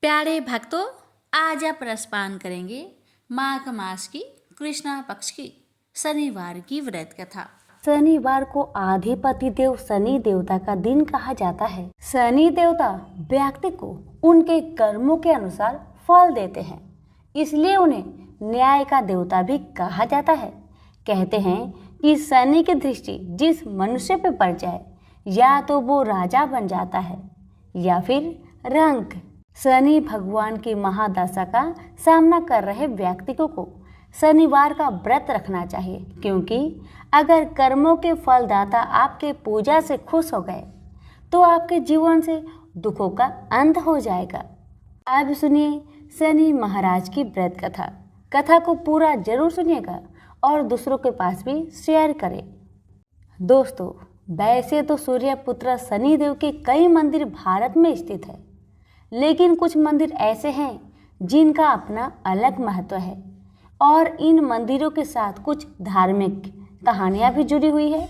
प्यारे भक्तों, आज आप रसपान करेंगे माघ मास की कृष्णा पक्ष की शनिवार की व्रत कथा। शनिवार को आधिपति देव शनि देवता का दिन कहा जाता है। शनि देवता व्यक्ति को उनके कर्मों के अनुसार फल देते हैं, इसलिए उन्हें न्याय का देवता भी कहा जाता है। कहते हैं कि शनि की दृष्टि जिस मनुष्य पे पड़ जाए, या तो वो राजा बन जाता है या फिर रंक। शनि भगवान की महादशा का सामना कर रहे व्यक्तियों को शनिवार का व्रत रखना चाहिए, क्योंकि अगर कर्मों के फलदाता आपके पूजा से खुश हो गए तो आपके जीवन से दुखों का अंत हो जाएगा। अब सुनिए शनि महाराज की व्रत कथा। कथा को पूरा जरूर सुनिएगा और दूसरों के पास भी शेयर करें। दोस्तों, वैसे तो सूर्य पुत्र शनि देव के कई मंदिर भारत में स्थित है, लेकिन कुछ मंदिर ऐसे हैं जिनका अपना अलग महत्व है और इन मंदिरों के साथ कुछ धार्मिक कहानियां भी जुड़ी हुई है।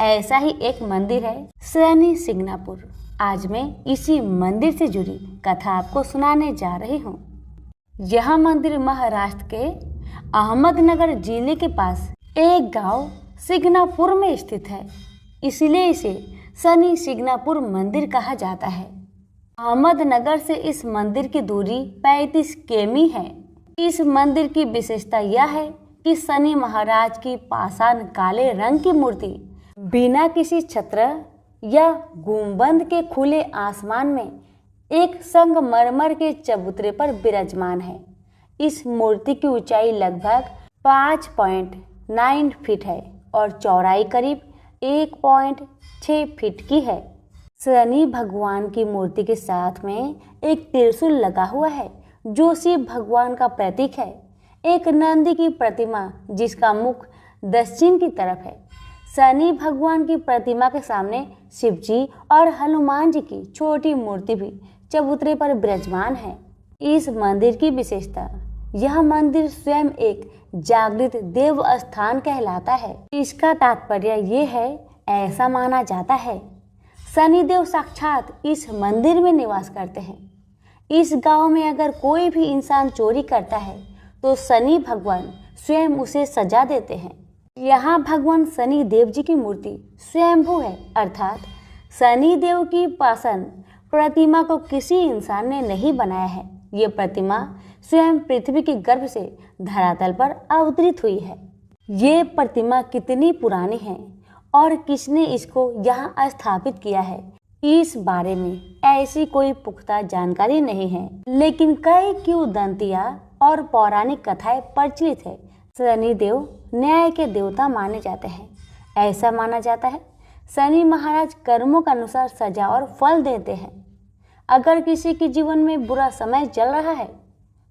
ऐसा ही एक मंदिर है शनि सिंगनापुर। आज मैं इसी मंदिर से जुड़ी कथा आपको सुनाने जा रही हूँ। यह मंदिर महाराष्ट्र के अहमदनगर जिले के पास एक गांव सिंगनापुर में स्थित है, इसलिए इसे शनि सिंगनापुर मंदिर कहा जाता है। अहमदनगर से इस मंदिर की दूरी 35 किमी है। इस मंदिर की विशेषता यह है कि शनि महाराज की पाषाण काले रंग की मूर्ति बिना किसी छत्र या गुंबद के खुले आसमान में एक संगमरमर के चबूतरे पर विराजमान है। इस मूर्ति की ऊंचाई लगभग 5.9 फीट है और चौड़ाई करीब 1.6 फीट की है। शनि भगवान की मूर्ति के साथ में एक त्रिशूल लगा हुआ है जो शिव भगवान का प्रतीक है। एक नंदी की प्रतिमा जिसका मुख दक्षिण की तरफ है। शनि भगवान की प्रतिमा के सामने शिव जी और हनुमान जी की छोटी मूर्ति भी चबूतरे पर विराजमान है। इस मंदिर की विशेषता, यह मंदिर स्वयं एक जागृत देव स्थान कहलाता है। इसका तात्पर्य ये है, ऐसा माना जाता है शनिदेव साक्षात इस मंदिर में निवास करते हैं। इस गांव में अगर कोई भी इंसान चोरी करता है तो शनि भगवान स्वयं उसे सजा देते हैं। यहाँ भगवान शनि देव जी की मूर्ति स्वयंभू है, अर्थात शनि देव की पाषाण प्रतिमा को किसी इंसान ने नहीं बनाया है। ये प्रतिमा स्वयं पृथ्वी के गर्भ से धरातल पर अवतरित हुई है। ये प्रतिमा कितनी पुरानी है और किसने इसको यहाँ स्थापित किया है, इस बारे में ऐसी कोई पुख्ता जानकारी नहीं है, लेकिन कई किंवदंतियां और पौराणिक कथाएं प्रचलित है। शनिदेव न्याय के देवता माने जाते हैं। ऐसा माना जाता है शनि महाराज कर्मों के अनुसार सजा और फल देते हैं। अगर किसी के जीवन में बुरा समय चल रहा है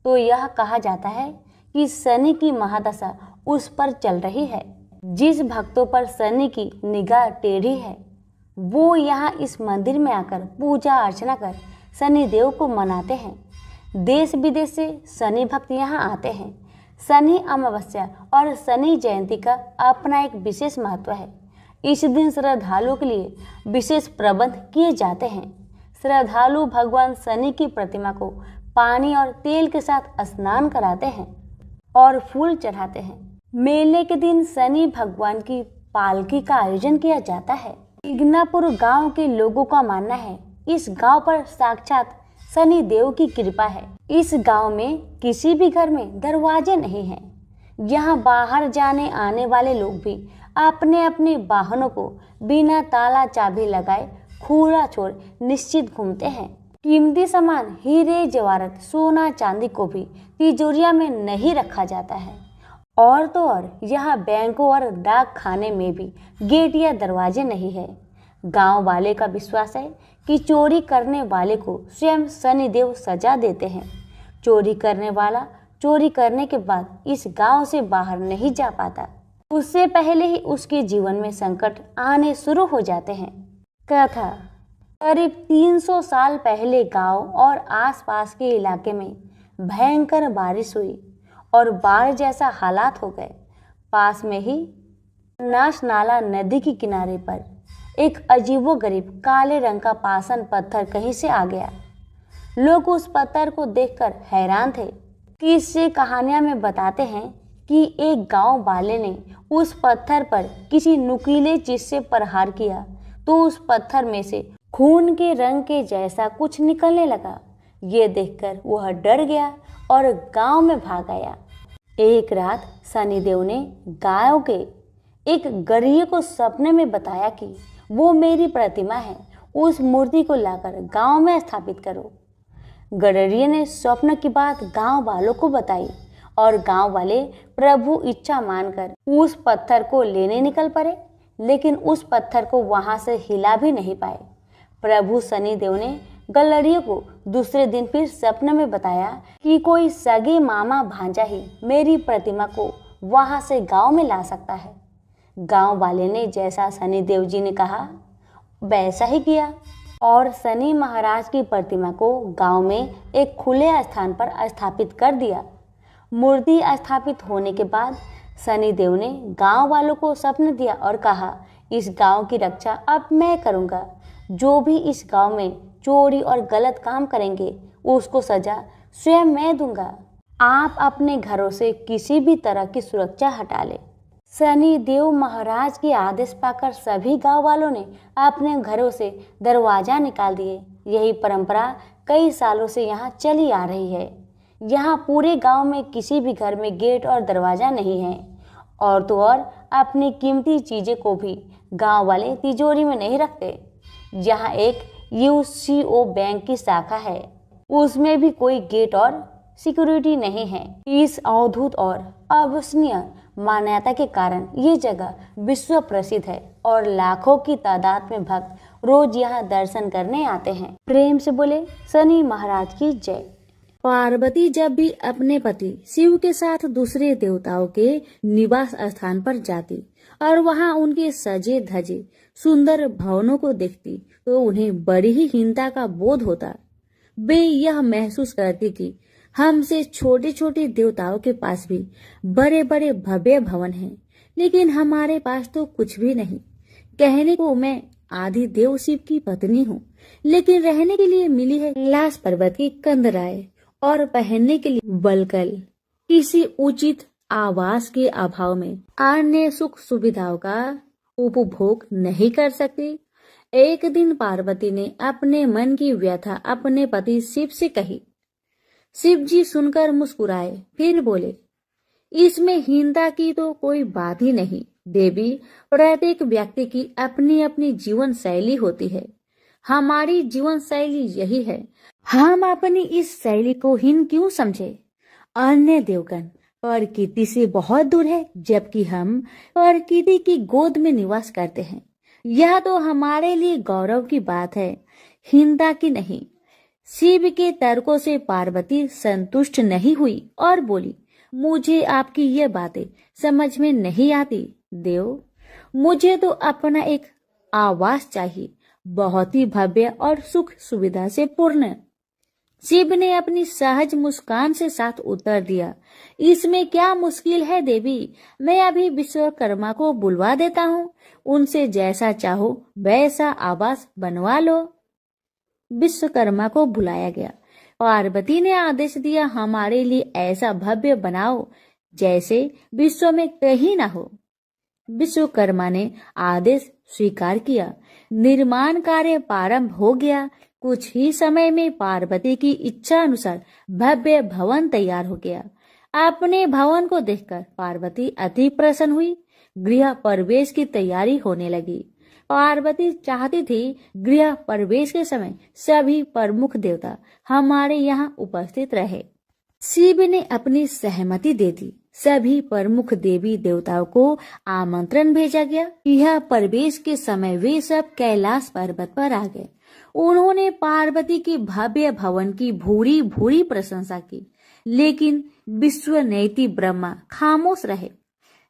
तो यह कहा जाता है कि शनि की महादशा उस पर चल रही है। जिस भक्तों पर शनि की निगाह टेढ़ी है वो यहाँ इस मंदिर में आकर पूजा अर्चना कर शनि देव को मनाते हैं। देश विदेश से शनि भक्त यहाँ आते हैं। शनि अमावस्या और शनि जयंती का अपना एक विशेष महत्व है। इस दिन श्रद्धालुओं के लिए विशेष प्रबंध किए जाते हैं। श्रद्धालु भगवान शनि की प्रतिमा को पानी और तेल के साथ स्नान कराते हैं और फूल चढ़ाते हैं। मेले के दिन शनि भगवान की पालकी का आयोजन किया जाता है। सिंगनापुर गांव के लोगों का मानना है इस गांव पर साक्षात शनि देव की कृपा है। इस गांव में किसी भी घर में दरवाजे नहीं हैं। यहाँ बाहर जाने आने वाले लोग भी अपने अपने वाहनों को बिना ताला चाबी लगाए खुला छोड़ निश्चित घूमते हैं। कीमती सामान, हीरे जवाहरात, सोना चांदी को भी तिजोरिया में नहीं रखा जाता है। और तो और यहाँ बैंकों और डाक खाने में भी गेट या दरवाजे नहीं है। गांव वाले का विश्वास है कि चोरी करने वाले को स्वयं शनिदेव सजा देते हैं। चोरी करने वाला चोरी करने के बाद इस गांव से बाहर नहीं जा पाता, उससे पहले ही उसके जीवन में संकट आने शुरू हो जाते हैं। कथा, करीब 300 साल पहले गांव और आसपास के इलाके में भयंकर बारिश हुई और बाढ़ जैसा हालात हो गए। पास में ही नाश नाला नदी के किनारे पर एक अजीबोगरीब काले रंग का पाषाण पत्थर कहीं से आ गया। लोग उस पत्थर को देखकर हैरान थे। किस्से कहानियां में बताते हैं कि एक गांव वाले ने उस पत्थर पर किसी नुकीले चीज से प्रहार किया तो उस पत्थर में से खून के रंग के जैसा कुछ निकलने लगा। ये देखकर वह डर गया और गांव में भाग आया। एक रात शनिदेव ने गांव के एक गरीब को सपने में बताया कि वो मेरी प्रतिमा है, उस मूर्ति को लाकर गांव में स्थापित करो। गडरिये ने स्वप्न की बात गांव वालों को बताई और गांव वाले प्रभु इच्छा मानकर उस पत्थर को लेने निकल पड़े, लेकिन उस पत्थर को वहां से हिला भी नहीं पाए। प्रभु शनिदेव ने गडरिये को दूसरे दिन फिर सपने में बताया कि कोई सगे मामा भांजा ही मेरी प्रतिमा को वहां से गांव में ला सकता है। गांव वाले ने जैसा शनिदेव जी ने कहा वैसा ही किया और शनि महाराज की प्रतिमा को गांव में एक खुले स्थान पर स्थापित कर दिया। मूर्ति स्थापित होने के बाद शनिदेव ने गांव वालों को स्वप्न दिया और कहा, इस गांव की रक्षा अब मैं करूंगा। जो भी इस गांव में चोरी और गलत काम करेंगे उसको सजा स्वयं मैं दूंगा। आप अपने घरों से किसी भी तरह की सुरक्षा हटा ले। शनि देव महाराज के आदेश पाकर सभी गांव वालों ने अपने घरों से दरवाजा निकाल दिए। यही परंपरा कई सालों से यहाँ चली आ रही है। यहाँ पूरे गांव में किसी भी घर में गेट और दरवाजा नहीं है। और तो और अपनी कीमती चीजें को भी गांव वाले तिजोरी में नहीं रखते। यहाँ एक यूसीओ बैंक की शाखा है, उसमें भी कोई गेट और सिक्योरिटी नहीं है। इस अद्भुत और अविश्वसनीय मान्यता के कारण ये जगह विश्व प्रसिद्ध है और लाखों की तादाद में भक्त रोज यहाँ दर्शन करने आते हैं। प्रेम से बोले शनि महाराज की जय। पार्वती जब भी अपने पति शिव के साथ दूसरे देवताओं के निवास स्थान पर जाती और वहां उनके सजे धजे सुंदर भवनों को देखती तो उन्हें बड़ी ही हीनता का बोध होता। वे यह महसूस करती कि हमसे छोटे छोटे देवताओं के पास भी बड़े बड़े भव्य भवन हैं, लेकिन हमारे पास तो कुछ भी नहीं। कहने को मैं आदि देव शिव की पत्नी हूँ, लेकिन रहने के लिए मिली है कैलाश पर्वत की कंदराएं और पहनने के लिए बलकल। किसी उचित आवास के अभाव में अन्य सुख सुविधाओं का उपभोग नहीं कर सकती। एक दिन पार्वती ने अपने मन की व्यथा अपने पति शिव से कही। शिव जी सुनकर मुस्कुराए, फिर बोले, इसमें हीनता की तो कोई बात ही नहीं देवी। प्रत्येक व्यक्ति की अपनी अपनी जीवन शैली होती है। हमारी जीवन शैली यही है, हम अपनी इस शैली को हीन क्यों समझे। अन्य देवगण प्रकृति से बहुत दूर है, जबकि हम प्रकृति की गोद में निवास करते हैं। यह तो हमारे लिए गौरव की बात है, हीनता की नहीं। शिव के तर्कों से पार्वती संतुष्ट नहीं हुई और बोली, मुझे आपकी ये बातें समझ में नहीं आती देव। मुझे तो अपना एक आवास चाहिए, बहुत ही भव्य और सुख सुविधा से पूर्ण। शिव ने अपनी सहज मुस्कान से साथ उत्तर दिया, इसमें क्या मुश्किल है देवी। मैं अभी विश्वकर्मा को बुलवा देता हूँ, उनसे जैसा चाहो वैसा आवास बनवा लो। विश्वकर्मा को बुलाया गया। पार्वती ने आदेश दिया, हमारे लिए ऐसा भव्य बनाओ जैसे विश्व में कहीं ना हो। विश्वकर्मा ने आदेश स्वीकार किया। निर्माण कार्य प्रारंभ हो गया। कुछ ही समय में पार्वती की इच्छा अनुसार भव्य भवन तैयार हो गया। अपने भवन को देखकर पार्वती अति प्रसन्न हुई। गृह प्रवेश की तैयारी होने लगी। पार्वती चाहती थी गृह प्रवेश के समय सभी प्रमुख देवता हमारे यहाँ उपस्थित रहे। शिव ने अपनी सहमति दे दी। सभी प्रमुख देवी देवताओं को आमंत्रण भेजा गया। यह प्रवेश के समय वे सब कैलाश पर्वत पर आ गए। उन्होंने पार्वती के भव्य भवन की भूरी भूरी प्रशंसा की, लेकिन विश्वनेत्री ब्रह्मा खामोश रहे।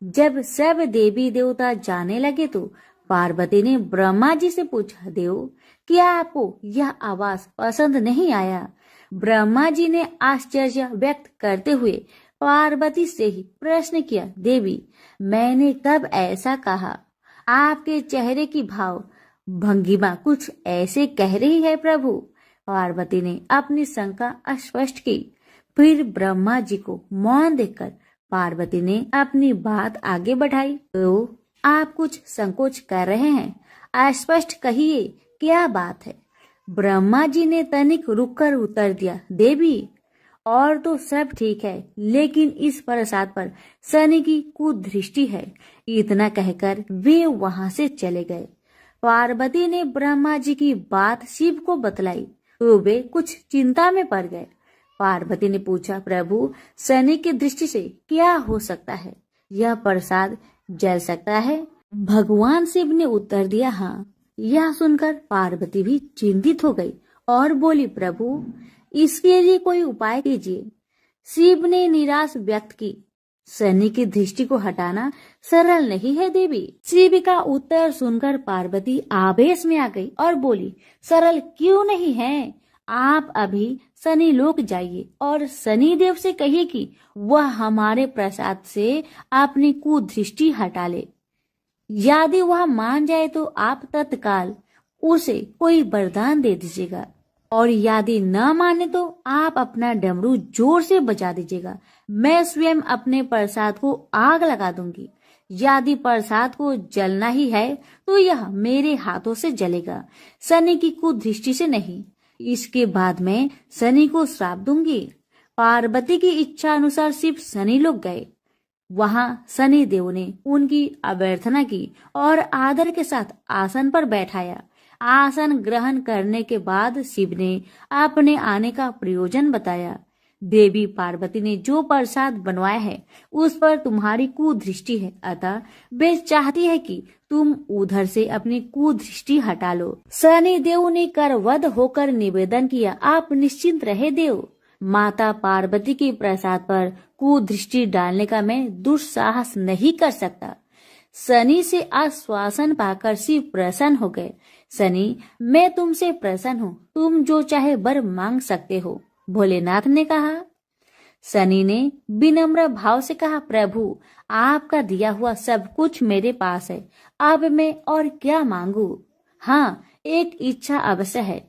जब सब देवी देवता जाने लगे तो पार्वती ने ब्रह्मा जी से पूछा, देव क्या आपको यह आवास पसंद नहीं आया। ब्रह्मा जी ने आश्चर्य व्यक्त करते हुए पार्वती से ही प्रश्न किया, देवी मैंने कब ऐसा कहा। आपके चेहरे की भाव भंगिमा कुछ ऐसे कह रही है प्रभु। पार्वती ने अपनी शंका स्पष्ट की। फिर ब्रह्मा जी को मौन देखकर पार्वती ने अपनी बात आगे बढ़ाई। तो आप कुछ संकोच कर रहे हैं, स्पष्ट कहिए क्या बात है। ब्रह्मा जी ने तनिक रुककर उत्तर दिया, देवी और तो सब ठीक है, लेकिन इस प्रसाद पर शनि की कुदृष्टि है। इतना कहकर वे वहां से चले गए। पार्वती ने ब्रह्मा जी की बात शिव को बतलाई तो वे कुछ चिंता में पड़ गए। पार्वती ने पूछा, प्रभु शनि की दृष्टि से क्या हो सकता है? यह प्रसाद जल सकता है? भगवान शिव ने उत्तर दिया, हाँ। यह सुनकर पार्वती भी चिंतित हो गई और बोली, प्रभु इसके लिए कोई उपाय कीजिए। शिव ने निराश व्यक्त की, शनि की दृष्टि को हटाना सरल नहीं है देवी। शिव का उत्तर सुनकर पार्वती आवेश में आ गई और बोली, सरल क्यों नहीं है? आप अभी शनि लोक जाइए और शनि देव से कहिए कि वह हमारे प्रसाद से अपनी कुदृष्टि हटा ले। यदि वह मान जाए तो आप तत्काल उसे कोई वरदान दे दीजिएगा, और यदि न माने तो आप अपना डमरू जोर से बजा दीजिएगा। मैं स्वयं अपने प्रसाद को आग लगा दूंगी। यदि प्रसाद को जलना ही है तो यह मेरे हाथों से जलेगा, शनि की कुदृष्टि से नहीं। इसके बाद मैं शनि को श्राप दूंगी। पार्वती की इच्छा अनुसार शिव शनि लोग गए। वहां शनि देव ने उनकी अभ्यर्थना की और आदर के साथ आसन पर बैठाया। आसन ग्रहण करने के बाद शिव ने अपने आने का प्रयोजन बताया। देवी पार्वती ने जो प्रसाद बनवाया है उस पर तुम्हारी कुदृष्टि है, अतः वे चाहती है कि तुम उधर से अपनी कुदृष्टि हटा लो। शनि देव ने करवध होकर निवेदन किया, आप निश्चिंत रहे देव। माता पार्वती के प्रसाद पर कुदृष्टि डालने का मैं दुस्साहस नहीं कर सकता। शनि से आश्वासन पाकर शिव प्रसन्न हो गए। शनि, मैं तुमसे प्रसन्न हूँ, तुम जो चाहे वर मांग सकते हो, भोलेनाथ ने कहा। शनि ने विनम्र भाव से कहा, प्रभु आपका दिया हुआ सब कुछ मेरे पास है, अब मैं और क्या मांगू? हाँ, एक इच्छा अवश्य है,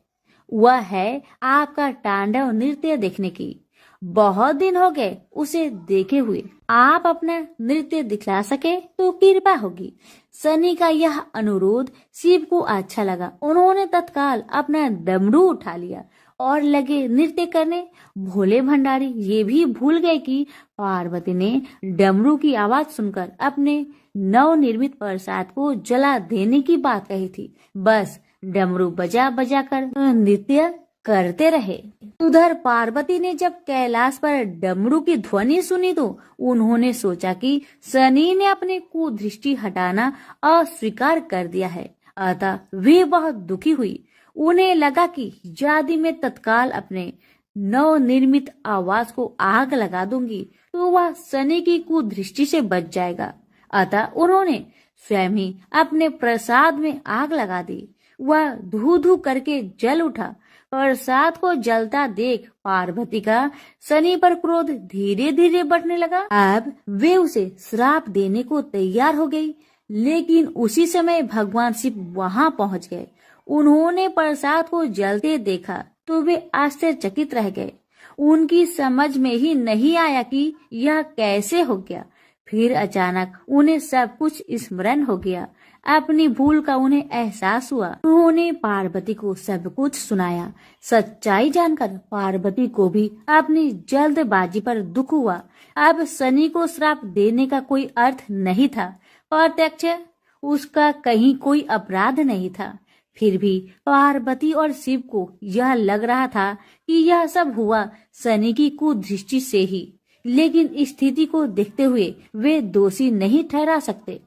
वह है आपका तांडव नृत्य देखने की। बहुत दिन हो गए उसे देखे हुए, आप अपना नृत्य दिखला सके तो कृपा होगी। शनि का यह अनुरोध शिव को अच्छा लगा। उन्होंने तत्काल अपना डमरू उठा लिया और लगे नृत्य करने। भोले भंडारी ये भी भूल गए कि पार्वती ने डमरू की आवाज सुनकर अपने नवनिर्मित प्रसाद को जला देने की बात कही थी। बस डमरू बजा बजा कर नृत्य करते रहे। उधर पार्वती ने जब कैलाश पर डमरू की ध्वनि सुनी तो उन्होंने सोचा कि शनि ने अपने कुदृष्टि हटाना अस्वीकार कर दिया है, अतः वे बहुत दुखी हुई। उन्हें लगा कि यदि मैं तत्काल अपने नवनिर्मित आवाज को आग लगा दूंगी तो वह शनि की कुदृष्टि से बच जाएगा। अतः उन्होंने स्वयं ही अपने प्रसाद में आग लगा दी। वह धू धू करके जल उठा। प्रसाद को जलता देख पार्वती का शनि पर क्रोध धीरे धीरे बढ़ने लगा। अब वे उसे श्राप देने को तैयार हो गई, लेकिन उसी समय भगवान शिव वहां पहुंच गए। उन्होंने प्रसाद को जलते देखा तो वे आश्चर्यचकित रह गए। उनकी समझ में ही नहीं आया कि यह कैसे हो गया। फिर अचानक उन्हें सब कुछ स्मरण हो गया। अपनी भूल का उन्हें एहसास हुआ। उन्होंने पार्वती को सब कुछ सुनाया। सच्चाई जानकर पार्वती को भी अपनी जल्दबाजी पर दुख हुआ। अब शनि को श्राप देने का कोई अर्थ नहीं था। प्रत्यक्ष उसका कहीं कोई अपराध नहीं था। फिर भी पार्वती और शिव को यह लग रहा था कि यह सब हुआ शनि की कुदृष्टि से ही, लेकिन स्थिति को देखते हुए वे दोषी नहीं ठहरा सकते।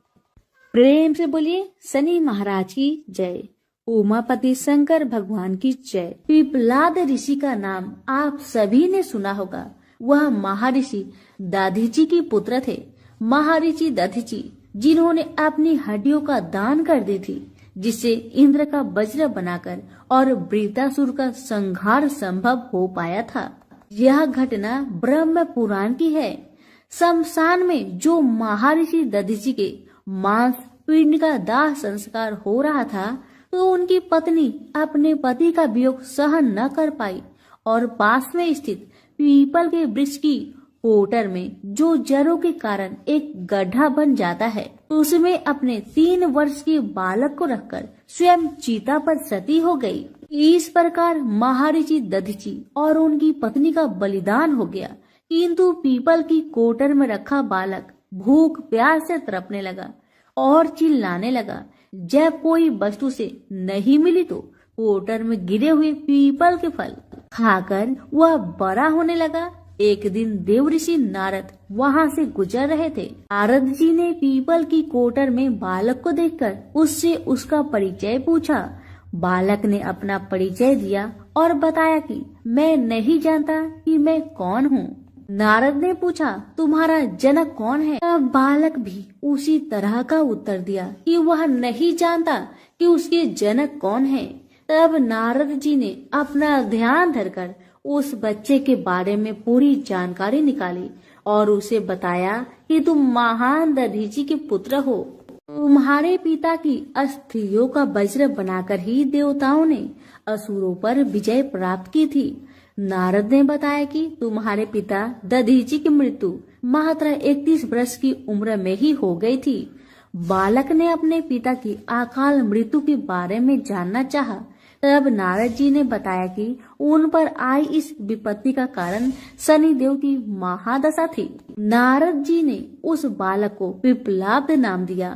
प्रेम से बोलिए शनि महाराज की जय। उमापति शंकर भगवान की जय। पिपलाद ऋषि का नाम आप सभी ने सुना होगा। वह महर्षि दधीचि के पुत्र थे। महर्षि दधीचि जिन्होंने अपनी हड्डियों का दान कर दी थी, जिससे इंद्र का वज्र बनाकर और वृत्तासुर का संहार संभव हो पाया था। यह घटना ब्रह्म पुराण की है। शमशान में जो महर्षि दधीचि के मांस पिंड का दाह संस्कार हो रहा था, तो उनकी पत्नी अपने पति का वियोग सहन न कर पाई और पास में स्थित पीपल के वृक्ष की कोटर में, जो जड़ों के कारण एक गड्ढा बन जाता है, उसमें अपने 3 वर्ष के बालक को रखकर स्वयं चीता पर सती हो गई। इस प्रकार महाऋषि दधीचि और उनकी पत्नी का बलिदान हो गया। किंतु पीपल की कोटर में रखा बालक भूख प्यास से तड़पने लगा और चिल्लाने लगा। जब कोई वस्तु से नहीं मिली तो कोटर में गिरे हुए पीपल के फल खाकर वह बड़ा होने लगा। एक दिन देवऋषि नारद वहां से गुजर रहे थे। नारद जी ने पीपल की कोटर में बालक को देखकर उससे उसका परिचय पूछा। बालक ने अपना परिचय दिया और बताया कि मैं नहीं जानता कि मैं कौन हूँ। नारद ने पूछा, तुम्हारा जनक कौन है? तब बालक भी उसी तरह का उत्तर दिया कि वह नहीं जानता कि उसके जनक कौन है। तब नारद जी ने अपना ध्यान धरकर उस बच्चे के बारे में पूरी जानकारी निकाली और उसे बताया कि तुम महान दधीचि के पुत्र हो। तुम्हारे पिता की अस्थियों का वज्र बनाकर ही देवताओं ने असुरों पर विजय प्राप्त की थी। नारद ने बताया कि तुम्हारे पिता दधीचि की मृत्यु मात्र 31 वर्ष की उम्र में ही हो गई थी। बालक ने अपने पिता की अकाल मृत्यु के बारे में जानना चाहा। तब नारद जी ने बताया कि उन पर आई इस विपत्ति का कारण शनिदेव की महादशा थी। नारद जी ने उस बालक को पिप्पलाद नाम दिया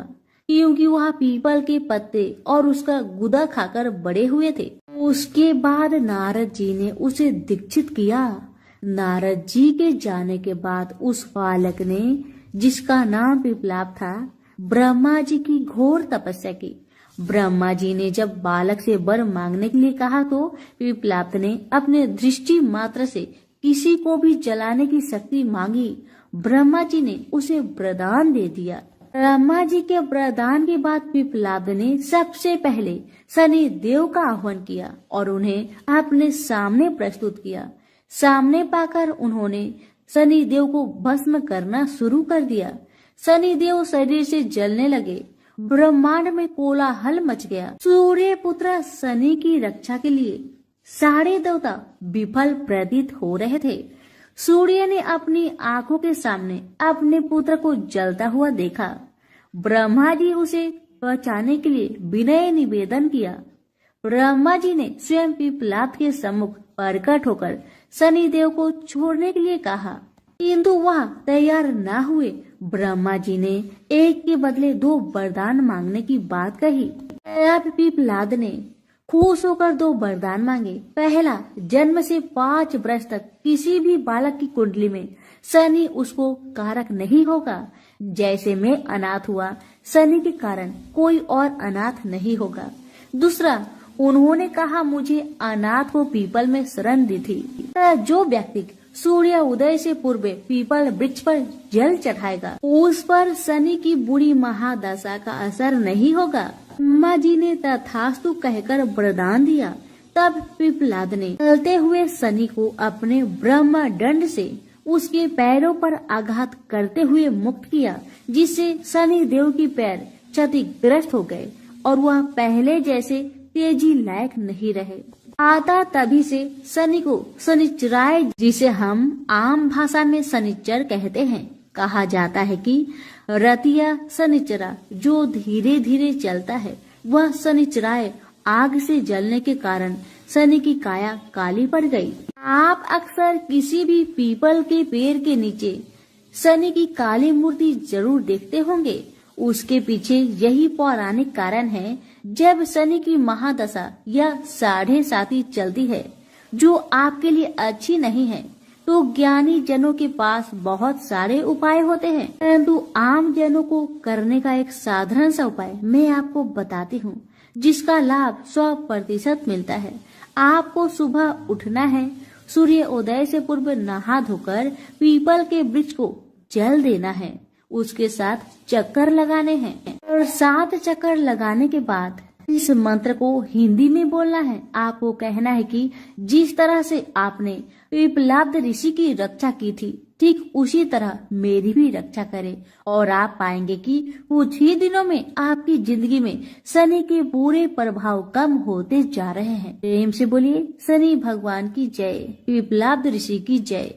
क्योंकि वह पीपल के पत्ते और उसका गुदा खाकर बड़े हुए थे। उसके बाद नारद जी ने उसे दीक्षित किया। नारद जी के जाने के बाद उस बालक ने, जिसका नाम पिप्पलाद था, ब्रह्मा जी की घोर तपस्या की। ब्रह्मा जी ने जब बालक से वर मांगने के लिए कहा तो पिप्पलाद ने अपने दृष्टि मात्र से किसी को भी जलाने की शक्ति मांगी। ब्रह्मा जी ने उसे वरदान दे दिया। ब्रह्मा जी के वरदान के बाद पिप्पलाद ने सबसे पहले शनि देव का आह्वान किया और उन्हें अपने सामने प्रस्तुत किया। सामने पाकर उन्होंने शनि देव को भस्म करना शुरू कर दिया। शनि देव शरीर से जलने लगे। ब्रह्मांड में कोलाहल मच गया। सूर्य पुत्र शनि की रक्षा के लिए सारे देवता विफल प्रतीत हो रहे थे। सूर्य ने अपनी आंखों के सामने अपने पुत्र को जलता हुआ देखा। ब्रह्मा जी उसे बचाने के लिए विनय निवेदन किया। ब्रह्मा जी ने स्वयं पिप्पलाद के सम्मुख प्रकट होकर शनि देव को छोड़ने के लिए कहा, किंतु वह तैयार न हुए। ब्रह्मा जी ने एक के बदले 2 वरदान मांगने की बात कही। अब पिप्पलाद ने खुश होकर 2 वरदान मांगे। पहला, जन्म से 5 वर्ष तक किसी भी बालक की कुंडली में शनि उसको कारक नहीं होगा। जैसे मैं अनाथ हुआ, शनि के कारण कोई और अनाथ नहीं होगा। दूसरा, उन्होंने कहा मुझे अनाथ को पीपल में शरण दी थी। जो व्यक्ति सूर्य उदय से पूर्व पीपल वृक्ष पर जल चढ़ाएगा, उस पर शनि की बुरी महादशा का असर नहीं होगा। ब्रह्मा जी ने तथास्तु कहकर वरदान दिया। तब पिप्पलाद ने चलते हुए शनि को अपने ब्रह्म दंड से उसके पैरों पर आघात करते हुए मुक्त किया, जिससे शनि देव की पैर क्षतिग्रस्त हो गए और वह पहले जैसे तेजी लायक नहीं रहे। आता तभी से शनि को शनिचराय, जिसे हम आम भाषा में शनिचर कहते हैं, कहा जाता है कि रतिया शनिचरा जो धीरे धीरे चलता है, वह शनिचराय आग से जलने के कारण शनि की काया काली पड़ गई। आप अक्सर किसी भी पीपल के पेड़ के नीचे शनि की काली मूर्ति जरूर देखते होंगे। उसके पीछे यही पौराणिक कारण है। जब शनि की महादशा या साढ़े साती चलती है जो आपके लिए अच्छी नहीं है, तो ज्ञानी जनों के पास बहुत सारे उपाय होते हैं, परंतु आम जनों को करने का एक साधारण सा उपाय मैं आपको बताती हूँ, जिसका लाभ 100% मिलता है। आपको सुबह उठना है, सूर्य उदय से पूर्व नहा धोकर पीपल के वृक्ष को जल देना है, उसके साथ चक्कर लगाने हैं और 7 चक्कर लगाने के बाद इस मंत्र को हिंदी में बोलना है। आपको कहना है कि जिस तरह से आपने पिप्पलाद ऋषि की रक्षा की थी, ठीक उसी तरह मेरी भी रक्षा करें, और आप पाएंगे कि कुछ ही दिनों में आपकी जिंदगी में शनि के बुरे प्रभाव कम होते जा रहे हैं। प्रेम से बोलिए शनि भगवान की जय, पिप्पलाद ऋषि की जय।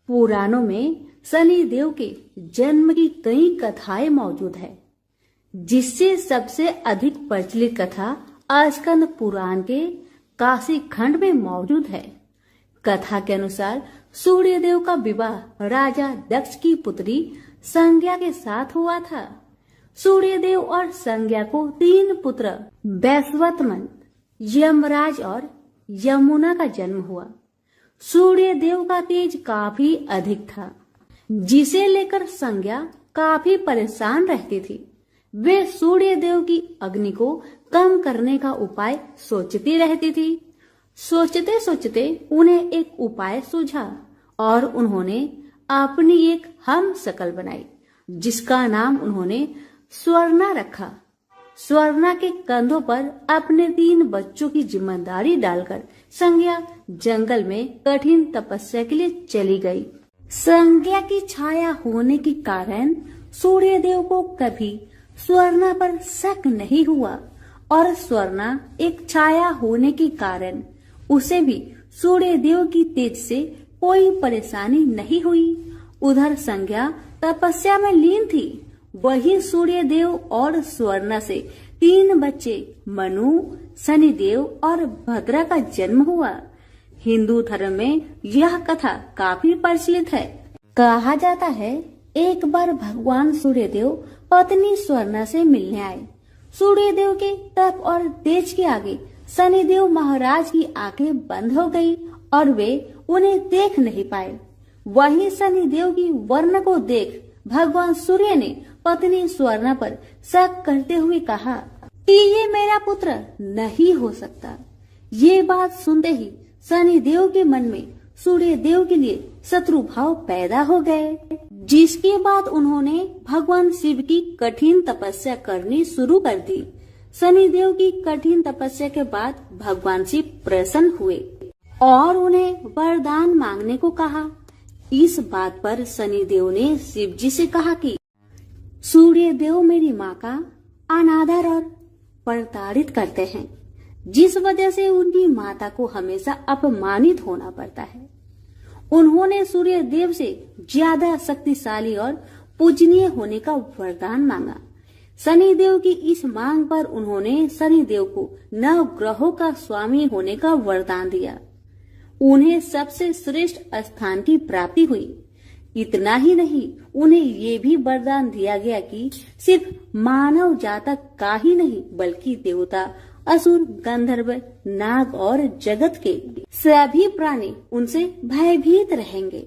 पुराणों में शनि देव के जन्म की कई कथाएं मौजूद है, जिससे सबसे अधिक प्रचलित कथा स्कंद पुराण के काशी खंड में मौजूद है। कथा के अनुसार सूर्य देव का विवाह राजा दक्ष की पुत्री संज्ञा के साथ हुआ था। सूर्य देव और संज्ञा को 3 पुत्र वैश्वतमन, यमराज और यमुना का जन्म हुआ। सूर्य देव का तेज काफी अधिक था, जिसे लेकर संज्ञा काफी परेशान रहती थी। वे सूर्य देव की अग्नि को कम करने का उपाय सोचती रहती थी। सोचते सोचते उन्हें एक उपाय सूझा और उन्होंने अपनी एक हम शकल बनाई, जिसका नाम उन्होंने स्वर्णा रखा। स्वर्णा के कंधों पर अपने 3 बच्चों की जिम्मेदारी डालकर संज्ञा जंगल में कठिन तपस्या के लिए चली गई। संज्ञा की छाया होने के कारण सूर्य देव को कभी स्वर्णा पर शक नहीं हुआ, और स्वर्णा एक छाया होने के कारण उसे भी सूर्य देव की तेज से कोई परेशानी नहीं हुई। उधर संज्ञा तपस्या में लीन थी, वही सूर्य देव और स्वर्णा से 3 बच्चे मनु, शनिदेव और भद्रा का जन्म हुआ। हिंदू धर्म में यह कथा काफी प्रचलित है। कहा जाता है एक बार भगवान सूर्य देव पत्नी स्वर्णा से मिलने आए। सूर्य देव के तप और तेज के आगे शनिदेव महाराज की आंखें बंद हो गई और वे उन्हें देख नहीं पाए। वहीं शनिदेव की वर्ण को देख भगवान सूर्य ने पत्नी स्वर्णा पर शक करते हुए कहा कि ये मेरा पुत्र नहीं हो सकता। ये बात सुनते ही शनिदेव के मन में सूर्य देव के लिए शत्रु भाव पैदा हो गए, जिसके बाद उन्होंने भगवान शिव की कठिन तपस्या करनी शुरू कर दी। शनिदेव की कठिन तपस्या के बाद भगवान शिव प्रसन्न हुए और उन्हें वरदान मांगने को कहा। इस बात पर शनिदेव ने शिव जी से कहा कि सूर्य देव मेरी माँ का अनादर और प्रताड़ित करते हैं, जिस वजह से उनकी माता को हमेशा अपमानित होना पड़ता है। उन्होंने सूर्य देव से ज्यादा शक्तिशाली और पूजनीय होने का वरदान मांगा। शनिदेव की इस मांग पर उन्होंने शनिदेव को 9 ग्रहों का स्वामी होने का वरदान दिया। उन्हें सबसे श्रेष्ठ स्थान की प्राप्ति हुई। इतना ही नहीं, उन्हें ये भी वरदान दिया गया कि सिर्फ मानव जातक का ही नहीं बल्कि देवता, असुर, गंधर्व, नाग और जगत के सभी प्राणी उनसे भयभीत रहेंगे।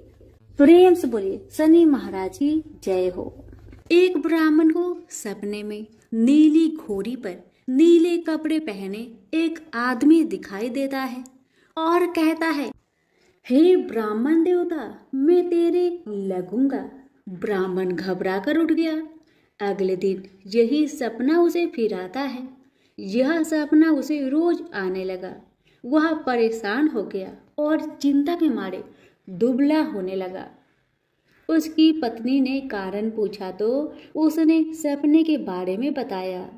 प्रेम से बोलिए शनि महाराज की जय हो। एक ब्राह्मण को सपने में नीली घोड़ी पर नीले कपड़े पहने एक आदमी दिखाई देता है और कहता है, हे ब्राह्मण देवता, मैं तेरे लगूंगा। ब्राह्मण घबरा कर उठ गया। अगले दिन यही सपना उसे फिर आता है। यह सपना उसे रोज आने लगा। वह परेशान हो गया और चिंता के मारे दुबला होने लगा। उसकी पत्नी ने कारण पूछा तो उसने सपने के बारे में बताया।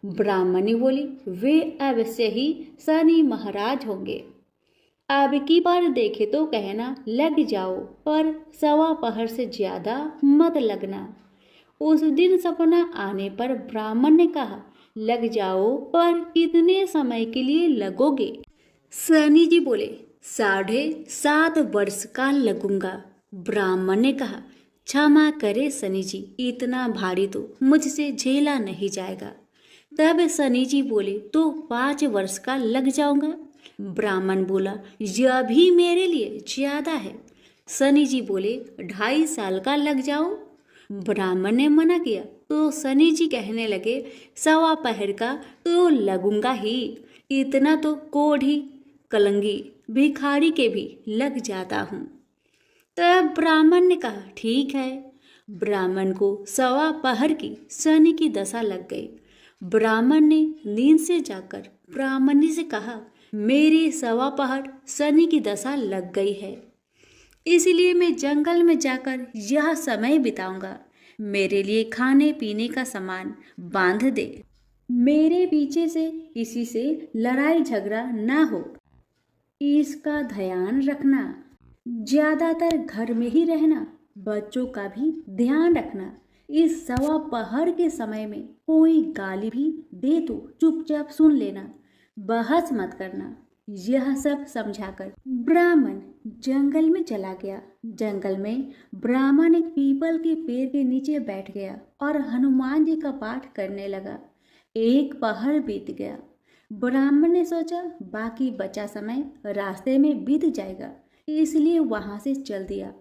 ब्राह्मणी बोली, वे अवश्य ही शनि महाराज होंगे। अब की बार देखे तो कहना लग जाओ, पर 1.25 पहर से ज्यादा मत लगना। उस दिन सपना आने पर ब्राह्मण ने कहा, लग जाओ, पर कितने समय के लिए लगोगे? शनि जी बोले, 7.5 वर्ष का लगूंगा। ब्राह्मण ने कहा, क्षमा करे शनि जी, इतना भारी तो मुझसे झेला नहीं जाएगा। तब शनि जी बोले, तो 5 वर्ष का लग जाऊंगा। ब्राह्मण बोला, यह भी मेरे लिए ज्यादा है। शनि जी बोले, 2.5 साल का लग जाओ। ब्राह्मण ने मना किया तो शनि जी कहने लगे, 1.25 पहर का तो लगूंगा ही, इतना तो कोढ़ी, कलंगी, भिखारी के भी लग जाता हूँ। तब ब्राह्मण ने कहा, ठीक है। ब्राह्मण को 1.25 पहर की शनि की दशा लग गई। ब्राह्मण ने नींद से जाकर ब्राह्मणी से कहा, मेरी सवा पहर शनि की दशा लग गई है, इसलिए मैं जंगल में जाकर यह समय बिताऊंगा। मेरे लिए खाने पीने का सामान बांध दे। मेरे पीछे से किसी से लड़ाई झगड़ा ना हो, इसका ध्यान रखना। ज्यादातर घर में ही रहना, बच्चों का भी ध्यान रखना। इस सवा पहर के समय में कोई गाली भी दे तो चुपचाप सुन लेना, बहस मत करना। यह सब समझाकर ब्राह्मण जंगल में चला गया। जंगल में ब्राह्मण एक पीपल के पेड़ के नीचे बैठ गया और हनुमान जी का पाठ करने लगा। एक पहर बीत गया। ब्राह्मण ने सोचा बाकी बचा समय रास्ते में बीत जाएगा, इसलिए वहां से चल दिया।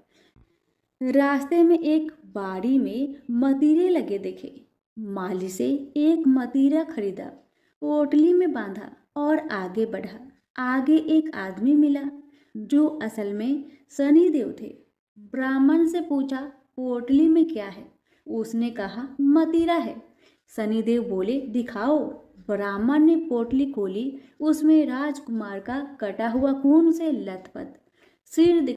रास्ते में एक बाड़ी में मतीरे लगे देखे। माली से एक मतीरा खरीदा, पोटली में बांधा और आगे बढ़ा। आगे एक आदमी मिला जो असल में शनिदेव थे। ब्राह्मण से पूछा, पोटली में क्या है? उसने कहा, मतीरा है। शनिदेव बोले, दिखाओ। ब्राह्मण ने पोटली खोली। उसमें राजकुमार का कटा हुआ खून से लथपथ सिर।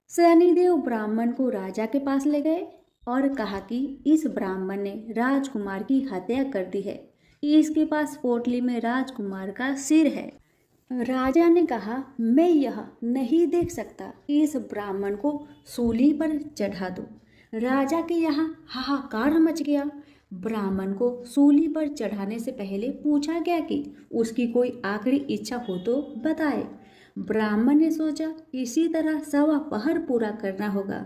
शनिदेव ब्राह्मण को राजा के पास ले गए और कहा कि इस ब्राह्मण ने राजकुमार की हत्या कर दी है, इसके पास पोटली में राजकुमार का सिर है। राजा ने कहा, मैं यह नहीं देख सकता, इस ब्राह्मण को सूली पर चढ़ा दो। राजा के यहाँ हाहाकार मच गया। ब्राह्मण को सूली पर चढ़ाने से पहले पूछा गया कि उसकी कोई आखिरी इच्छा हो तो बताए। ब्राह्मण ने सोचा इसी तरह सवा पहर पूरा करना होगा।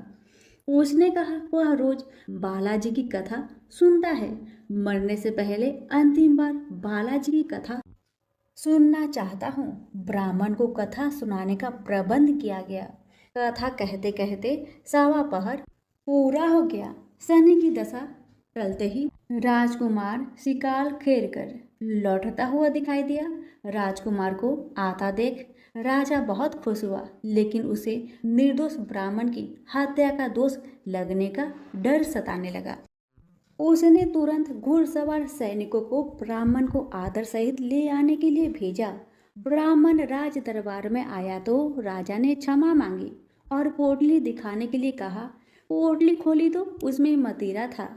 उसने कहा वह रोज बालाजी की कथा सुनता है, मरने से पहले अंतिम बार बालाजी की कथा सुनना चाहता हूँ। ब्राह्मण को कथा सुनाने का प्रबंध किया गया। कथा कहते कहते सवा पहर पूरा हो गया। शनि की दशा टलते ही राजकुमार शिकार खेल कर लौटता हुआ दिखाई दिया। राजकुमार को आता देख राजा बहुत खुश हुआ, लेकिन उसे निर्दोष ब्राह्मण की हत्या का दोष लगने का डर सताने लगा। उसने तुरंत घुड़सवार सैनिकों को ब्राह्मण को आदर सहित ले आने के लिए भेजा। ब्राह्मण राज दरबार में आया तो राजा ने क्षमा मांगी और पोटली दिखाने के लिए कहा। पोटली खोली तो उसमें मतीरा था।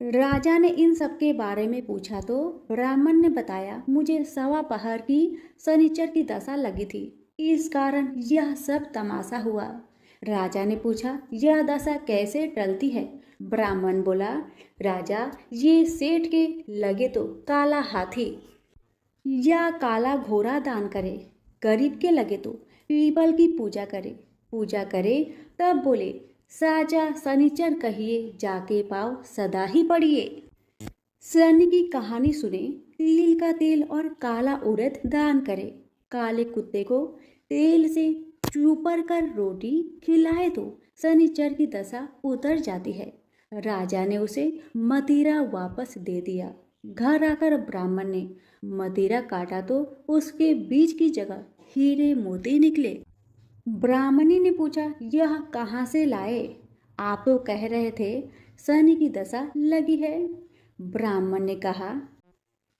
राजा ने इन सब के बारे में पूछा तो ब्राह्मण ने बताया, मुझे सवा पहर की शनिचर की दशा लगी थी, इस कारण यह सब तमाशा हुआ। राजा ने पूछा, यह दशा कैसे टलती है? ब्राह्मण बोला, राजा, ये सेठ के लगे तो काला हाथी या काला घोड़ा दान करे, गरीब के लगे तो पीपल की पूजा करे। तब बोले, साजा शनिचर कहिए, जाके पाओ सदा ही पढ़िए। शनि की कहानी सुने, तिल का तेल और काला उड़द दान करे, काले कुत्ते को तेल से चूपर कर रोटी खिलाए तो शनिचर की दशा उतर जाती है। राजा ने उसे मतीरा वापस दे दिया। घर आकर ब्राह्मण ने मतीरा काटा तो उसके बीज की जगह हीरे मोती निकले। ब्राह्मणी ने पूछा, यह कहाँ से लाए? आप तो कह रहे थे शनि की दशा लगी है। ब्राह्मण ने कहा,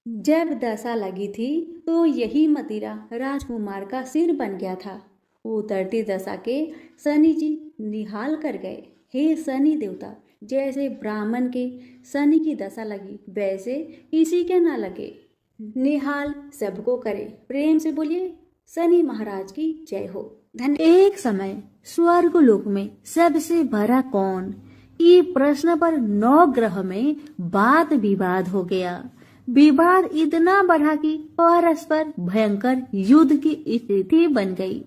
जब दशा लगी थी तो यही मतीरा राजकुमार का सिर बन गया था। उतरती दशा के शनि जी निहाल कर गए। हे शनि देवता, जैसे ब्राह्मण के शनि की दशा लगी वैसे किसी के ना लगे, निहाल सबको करे। प्रेम से बोलिए, शनि महाराज की जय हो। एक समय स्वर्गलोक में सबसे बड़ा कौन, ये प्रश्न पर 9 ग्रह में वाद विवाद हो गया। विवाद इतना बढ़ा कि परस्पर भयंकर युद्ध की स्थिति बन गई।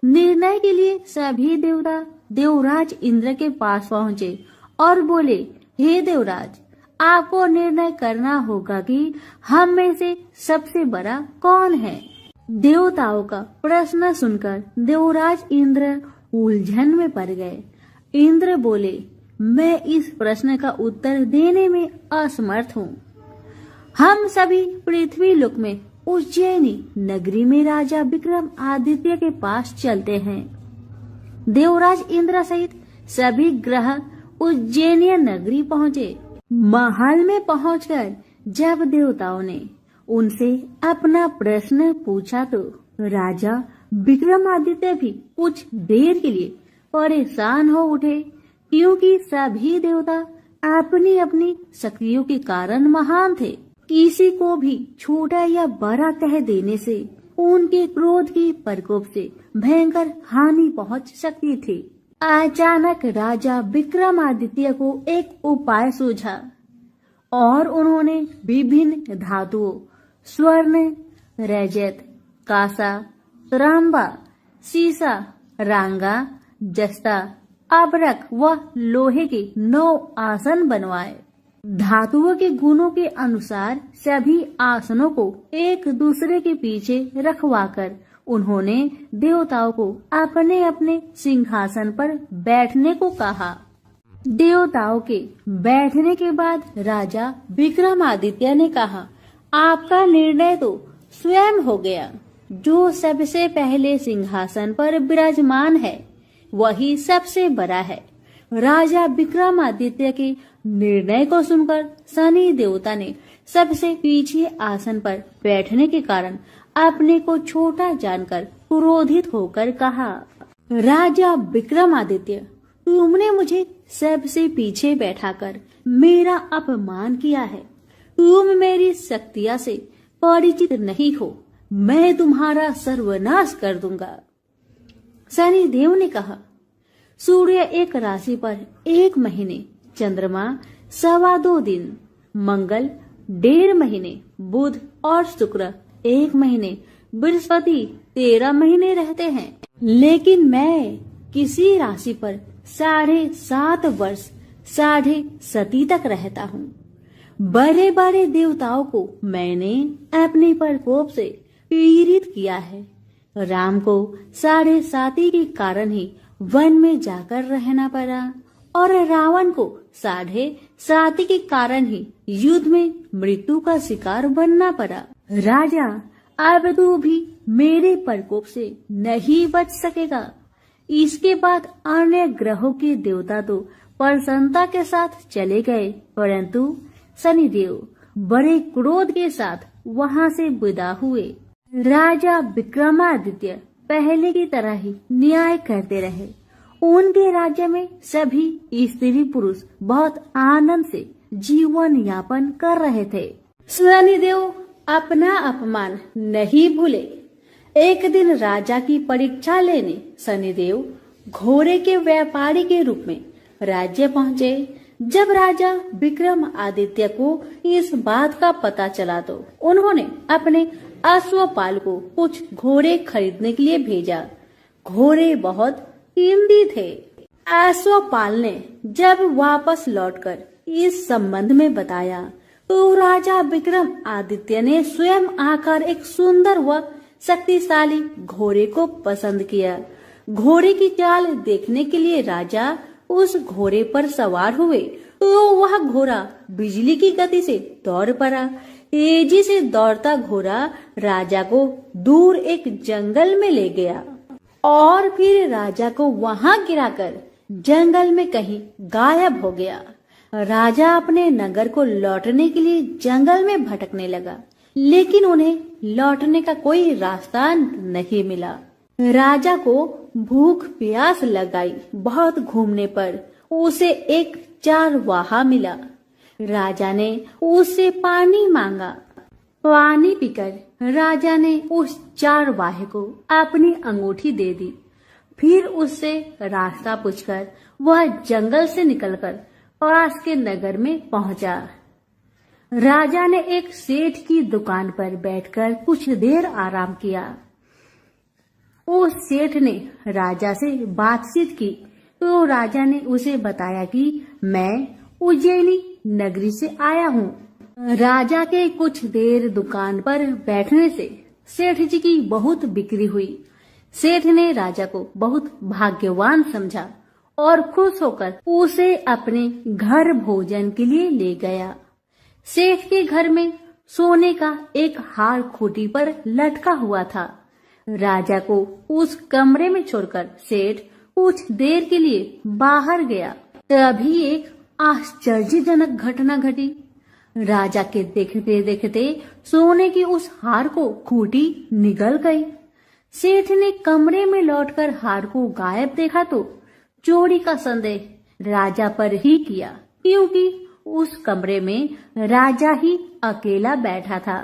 निर्णय के लिए सभी देवता देवराज इंद्र के पास पहुँचे और बोले, हे देवराज, आपको निर्णय करना होगा कि हम में से सबसे बड़ा कौन है। देवताओं का प्रश्न सुनकर देवराज इंद्र उलझन में पड़ गए। इंद्र बोले, मैं इस प्रश्न का उत्तर देने में असमर्थ हूँ। हम सभी पृथ्वी लोक में उज्जैनी नगरी में राजा विक्रम आदित्य के पास चलते हैं। देवराज इंद्र सहित सभी ग्रह उज्जैनी नगरी पहुँचे। महल में पहुंचकर जब देवताओं ने उनसे अपना प्रश्न पूछा तो राजा विक्रमादित्य भी कुछ देर के लिए परेशान हो उठे, क्योंकि सभी देवता अपनी अपनी शक्तियों के कारण महान थे। किसी को भी छोटा या बड़ा कह देने से उनके क्रोध के प्रकोप से भयंकर हानि पहुंच सकती थी। अचानक राजा विक्रमादित्य को एक उपाय सूझा और उन्होंने विभिन्न धातुओं स्वर्ण, रजत, कांसा, तांबा, सीसा, रांगा, जस्ता, अबरक व लोहे के 9 आसन बनवाए। धातुओं के गुणों के अनुसार सभी आसनों को एक दूसरे के पीछे रखवाकर उन्होंने देवताओं को अपने अपने सिंहासन पर बैठने को कहा। देवताओं के बैठने के बाद राजा विक्रमादित्य ने कहा, आपका निर्णय तो स्वयं हो गया। जो सबसे पहले सिंहासन पर विराजमान है वही सबसे बड़ा है। राजा विक्रमादित्य के निर्णय को सुनकर शनि देवता ने सबसे पीछे आसन पर बैठने के कारण अपने को छोटा जानकर क्रोधित होकर कहा, राजा विक्रमादित्य, तुमने मुझे सबसे पीछे बैठाकर मेरा अपमान किया है। तुम मेरी शक्तियां से परिचित नहीं हो, मैं तुम्हारा सर्वनाश कर दूंगा। शनि देव ने कहा, सूर्य एक राशि पर 1 महीने, चंद्रमा 2.25 दिन, मंगल 1.5 महीने, बुध और शुक्र 1 महीने, बृहस्पति 13 महीने रहते हैं। लेकिन मैं किसी राशि पर 7.5 वर्ष 7.5 तक रहता हूँ। बड़े बड़े देवताओं को मैंने अपने प्रकोप से पीड़ित किया है। राम को 7.5 के कारण ही वन में जाकर रहना पड़ा और रावण को 7.5 के कारण ही युद्ध में मृत्यु का शिकार बनना पड़ा। राजा, अब तू भी मेरे प्रकोप से नहीं बच सकेगा। इसके बाद अन्य ग्रहों के देवता तो प्रसन्नता के साथ चले गए, परंतु शनिदेव बड़े क्रोध के साथ वहां से विदा हुए। राजा विक्रमादित्य पहले की तरह ही न्याय करते रहे। उनके राज्य में सभी स्त्री पुरुष बहुत आनंद से जीवन यापन कर रहे थे। शनिदेव अपना अपमान नहीं भूले। एक दिन राजा की परीक्षा लेने शनिदेव घोड़े के व्यापारी के रूप में राज्य पहुँचे। जब राजा विक्रमादित्य को इस बात का पता चला तो उन्होंने अपने अश्वपाल को कुछ घोड़े खरीदने के लिए भेजा। घोड़े बहुत कीमती थे। अश्वपाल ने जब वापस लौटकर इस संबंध में बताया तो राजा विक्रमादित्य ने स्वयं आकर एक सुंदर व शक्तिशाली घोड़े को पसंद किया। घोड़े की चाल देखने के लिए राजा उस घोड़े पर सवार हुए तो वह घोड़ा बिजली की गति से दौड़ पड़ा। तेजी से दौड़ता घोड़ा राजा को दूर एक जंगल में ले गया और फिर राजा को वहां गिराकर जंगल में कहीं गायब हो गया। राजा अपने नगर को लौटने के लिए जंगल में भटकने लगा, लेकिन उन्हें लौटने का कोई रास्ता नहीं मिला। राजा को भूख प्यास लगाई। बहुत घूमने पर उसे एक चारवाहा मिला। राजा ने उससे पानी मांगा। पानी पीकर राजा ने उस चारवाहे को अपनी अंगूठी दे दी। फिर उससे रास्ता पूछकर वह जंगल से निकलकर पास के नगर में पहुंचा। राजा ने एक सेठ की दुकान पर बैठकर कुछ देर आराम किया। उस सेठ ने राजा से बातचीत की तो राजा ने उसे बताया कि मैं उज्जैनी नगरी से आया हूँ। राजा के कुछ देर दुकान पर बैठने से सेठ जी की बहुत बिक्री हुई। सेठ ने राजा को बहुत भाग्यवान समझा और खुश होकर उसे अपने घर भोजन के लिए ले गया। सेठ के घर में सोने का एक हार खूंटी पर लटका हुआ था। राजा को उस कमरे में छोड़कर सेठ कुछ देर के लिए बाहर गया। तभी एक आश्चर्यजनक घटना घटी। राजा के देखते देखते सोने की उस हार को खूंटी निगल गई। सेठ ने कमरे में लौटकर हार को गायब देखा तो चोरी का संदेह राजा पर ही किया, क्योंकि उस कमरे में राजा ही अकेला बैठा था।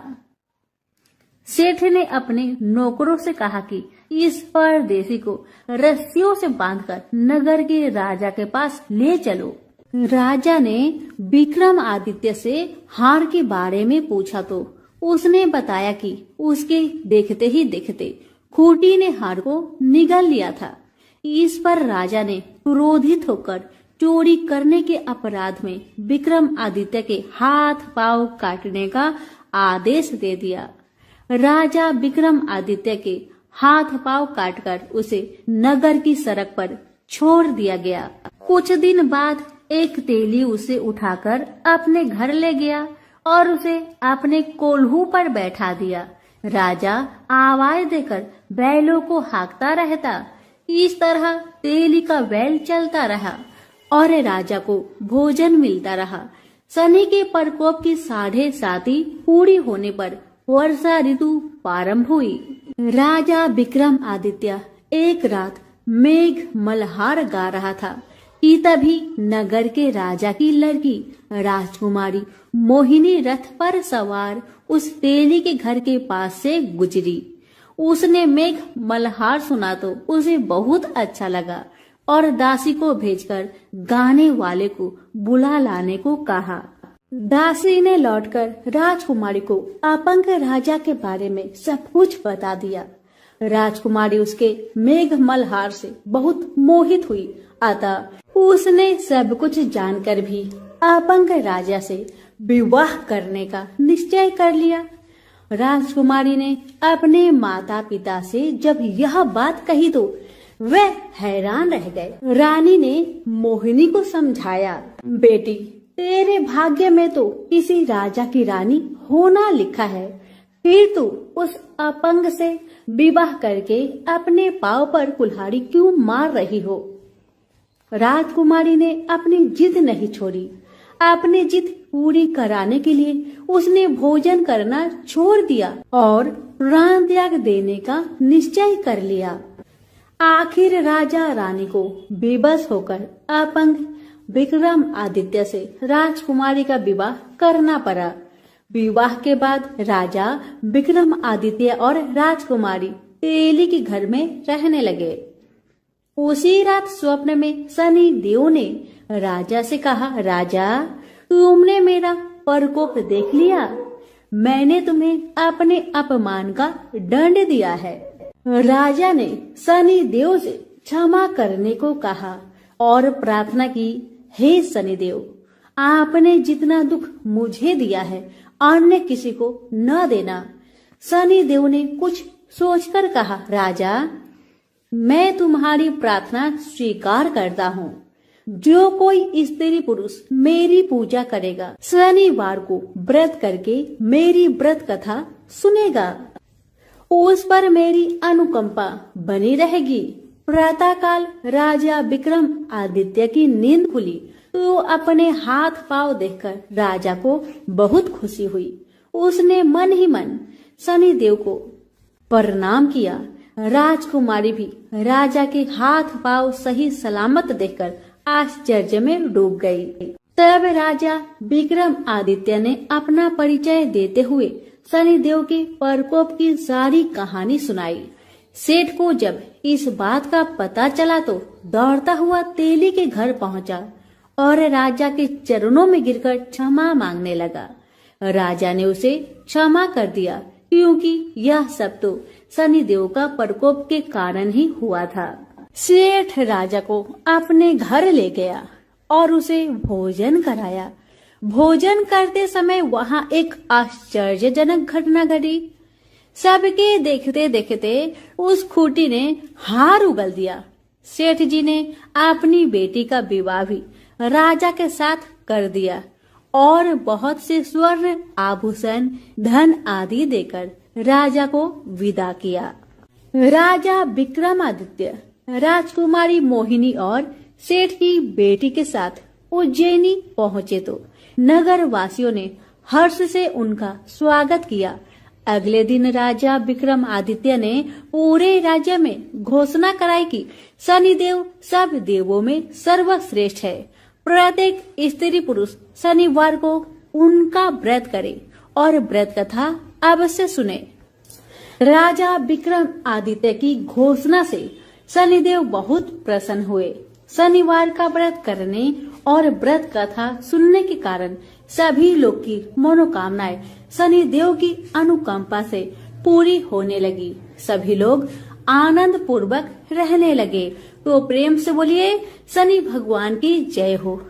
सेठ ने अपने नौकरों से कहा कि इस परदेसी को रस्सियों से बांधकर नगर के राजा के पास ले चलो। राजा ने विक्रमादित्य से हार के बारे में पूछा तो उसने बताया कि उसके देखते ही देखते खूंटी ने हार को निगल लिया था। इस पर राजा ने क्रोधित होकर चोरी करने के अपराध में विक्रमादित्य के हाथ पांव काटने का आदेश दे दिया। राजा विक्रमादित्य के हाथ पांव काटकर उसे नगर की सड़क पर छोड़ दिया गया। कुछ दिन बाद एक तेली उसे उठाकर अपने घर ले गया और उसे अपने कोल्हू पर बैठा दिया। राजा आवाज देकर बैलों को हाँकता रहता। इस तरह तेली का बैल चलता रहा और राजा को भोजन मिलता रहा। शनि के प्रकोप की 7.5 पूरी होने पर वर्षा ऋतु प्रारंभ हुई। राजा विक्रमादित्य एक रात मेघ मल्हार गा रहा था कि तभी नगर के राजा की लड़की राजकुमारी मोहिनी रथ पर सवार उस तेली के घर के पास से गुजरी। उसने मेघ मल्हार सुना तो उसे बहुत अच्छा लगा और दासी को भेजकर गाने वाले को बुला लाने को कहा। दासी ने लौटकर राजकुमारी को अपंग राजा के बारे में सब कुछ बता दिया। राजकुमारी उसके मेघ मल्हार से बहुत मोहित हुई, अतः उसने सब कुछ जानकर भी अपंग राजा से विवाह करने का निश्चय कर लिया। राजकुमारी ने अपने माता पिता से जब यह बात कही तो वह हैरान रह गए। रानी ने मोहिनी को समझाया, बेटी तेरे भाग्य में तो किसी राजा की रानी होना लिखा है, फिर तू उस अपंग से विवाह करके अपने पांव पर कुल्हाड़ी क्यों मार रही हो। राजकुमारी ने अपनी जिद नहीं छोड़ी। अपनी जिद पूरी कराने के लिए उसने भोजन करना छोड़ दिया और प्राण त्याग देने का निश्चय कर लिया। आखिर राजा रानी को बेबस होकर अपंग विक्रमादित्य से राजकुमारी का विवाह करना पड़ा। विवाह के बाद राजा विक्रमादित्य और राजकुमारी तेली के घर में रहने लगे। उसी रात स्वप्न में शनि देव ने राजा से कहा, राजा तुमने मेरा प्रकोप देख लिया, मैंने तुम्हें अपने अपमान का दंड दिया है। राजा ने शनि देव से क्षमा करने को कहा और प्रार्थना की, हे शनिदेव, आपने जितना दुख मुझे दिया है अन्य किसी को न देना। शनिदेव ने कुछ सोचकर कहा, राजा मैं तुम्हारी प्रार्थना स्वीकार करता हूँ। जो कोई स्त्री पुरुष मेरी पूजा करेगा शनिवार को व्रत करके मेरी व्रत कथा सुनेगा, उस पर मेरी अनुकंपा बनी रहेगी। प्रातःकाल राजा विक्रमादित्य की नींद खुली तो अपने हाथ पांव देखकर राजा को बहुत खुशी हुई। उसने मन ही मन शनिदेव को प्रणाम किया। राजकुमारी भी राजा के हाथ पांव सही सलामत देखकर आश्चर्य में डूब गई। तब राजा विक्रमादित्य ने अपना परिचय देते हुए शनिदेव के प्रकोप की सारी कहानी सुनाई। सेठ को जब इस बात का पता चला तो दौड़ता हुआ तेली के घर पहुंचा और राजा के चरणों में गिरकर क्षमा मांगने लगा। राजा ने उसे क्षमा कर दिया, क्योंकि यह सब तो शनिदेव का प्रकोप के कारण ही हुआ था। सेठ राजा को अपने घर ले गया और उसे भोजन कराया। भोजन करते समय वहां एक आश्चर्यजनक घटना घटी। सबके देखते देखते उस खूंटी ने हार उगल दिया। सेठ जी ने अपनी बेटी का विवाह भी राजा के साथ कर दिया और बहुत से स्वर्ण आभूषण धन आदि देकर राजा को विदा किया। राजा विक्रमादित्य राजकुमारी मोहिनी और सेठ की बेटी के साथ उज्जैनी पहुंचे तो नगर वासियों ने हर्ष से उनका स्वागत किया। अगले दिन राजा विक्रमादित्य ने पूरे राज्य में घोषणा कराई कि शनिदेव सब देवों में सर्वश्रेष्ठ है। प्रत्येक स्त्री पुरुष शनिवार को उनका व्रत करे और व्रत कथा अवश्य सुने। राजा विक्रमादित्य की घोषणा से शनिदेव बहुत प्रसन्न हुए। शनिवार का व्रत करने और व्रत कथा सुनने के कारण सभी लोग की मनोकामनाएं शनिदेव की अनुकंपा से पूरी होने लगी। सभी लोग आनंद पूर्वक रहने लगे। तो प्रेम से बोलिए शनि भगवान की जय हो।